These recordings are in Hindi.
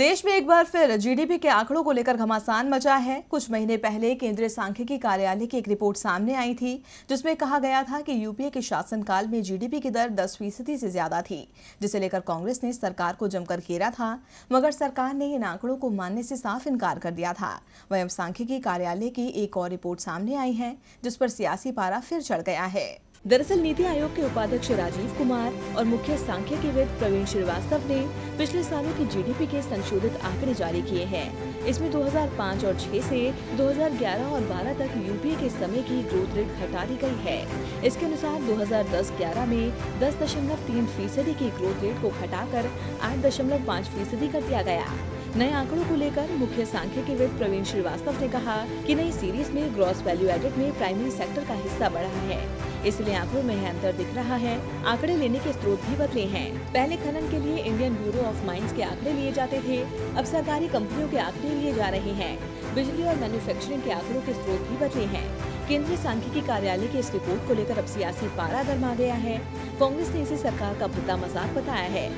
देश में एक बार फिर जीडीपी के आंकड़ों को लेकर घमासान मचा है। कुछ महीने पहले केंद्रीय सांख्यिकी कार्यालय की एक रिपोर्ट सामने आई थी, जिसमें कहा गया था कि यूपीए के शासनकाल में जीडीपी की दर 10% से ज्यादा थी, जिसे लेकर कांग्रेस ने सरकार को जमकर घेरा था, मगर सरकार ने इन आंकड़ों को मानने से साफ इनकार कर दिया था। वहीं अब सांख्यिकी कार्यालय की एक और रिपोर्ट सामने आई है, जिस पर सियासी पारा फिर चढ़ गया है। दरअसल नीति आयोग के उपाध्यक्ष राजीव कुमार और मुख्य सांख्यिकीविद प्रवीण श्रीवास्तव ने पिछले सालों की जीडीपी के संशोधित आंकड़े जारी किए हैं। इसमें 2005 और 6 से 2011 और 12 तक यूपीए के समय की ग्रोथ रेट घटा दी गई है। इसके अनुसार 2010-11 में 10.3% की ग्रोथ रेट को घटाकर 8.5% कर दिया गया। नए आंकड़ों को लेकर मुख्य सांख्यिकीविद प्रवीण श्रीवास्तव ने कहा कि नई सीरीज में ग्रॉस वैल्यू एडेड में प्राइमरी सेक्टर का हिस्सा बढ़ा है, इसलिए आंकड़ों में अंतर दिख रहा है। आंकड़े लेने के स्रोत भी बदले हैं। पहले खनन के लिए इंडियन ब्यूरो ऑफ माइंस के आंकड़े लिए जाते थे, अब सरकारी कंपनियों के आंकड़े लिए जा रहे हैं। बिजली और मैन्युफैक्चरिंग के आंकड़ों के स्रोत भी बदले हैं। केंद्रीय सांख्यिकी कार्यालय की इस रिपोर्ट को लेकर अब सियासी पारा गर्मा गया है। कांग्रेस ने इसे सरकार का भद्दा मजाक बताया है।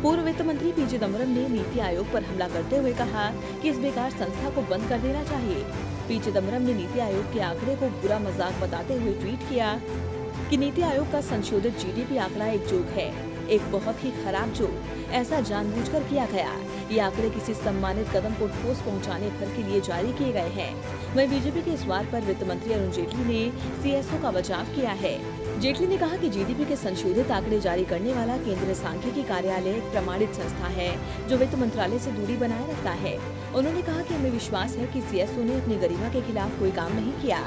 पूर्व वित्त मंत्री पी चिदम्बरम ने नीति आयोग पर हमला करते हुए कहा कि इस बेकार संस्था को बंद कर देना चाहिए। पी चिदम्बरम ने नीति आयोग के आंकड़े को बुरा मजाक बताते हुए ट्वीट किया कि नीति आयोग का संशोधित जीडीपी आंकड़ा एक जोक है, एक बहुत ही खराब जोक। ऐसा जानबूझकर किया गया। ये आंकड़े किसी सम्मानित कदम को ठोस पहुंचाने भर के लिए जारी किए गए हैं। वहीं बीजेपी के इस वार पर वित्त मंत्री अरुण जेटली ने सीएसओ का बचाव किया है। जेटली ने कहा कि जीडीपी के संशोधित आंकड़े जारी करने वाला केंद्रीय सांख्यिकी कार्यालय एक प्रमाणित संस्था है, जो वित्त मंत्रालय से दूरी बनाए रखता है। उन्होंने कहा कि हमें विश्वास है कि सीएसओ ने अपनी गरिमा के खिलाफ कोई काम नहीं किया।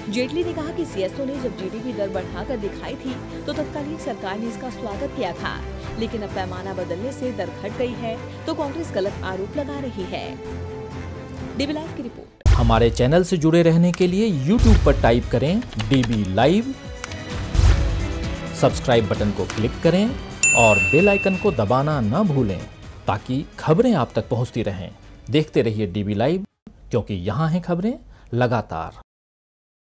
जेटली ने कहा कि सीएसओ ने जब जीडीपी दर बढ़ाकर दिखाई थी तो तत्कालीन सरकार ने इसका स्वागत किया था, लेकिन अब पैमाना बदलने से दर घट गई है तो कांग्रेस गलत आरोप लगा रही है। डीबी लाइव की रिपोर्ट। हमारे चैनल से जुड़े रहने के लिए YouTube पर टाइप करें डीबी लाइव, सब्सक्राइब बटन को क्लिक करें और बेल आइकन को दबाना न भूलें, ताकि खबरें आप तक पहुंचती रहें। देखते रहिए डीबी लाइव, क्योंकि यहाँ हैं खबरें लगातार।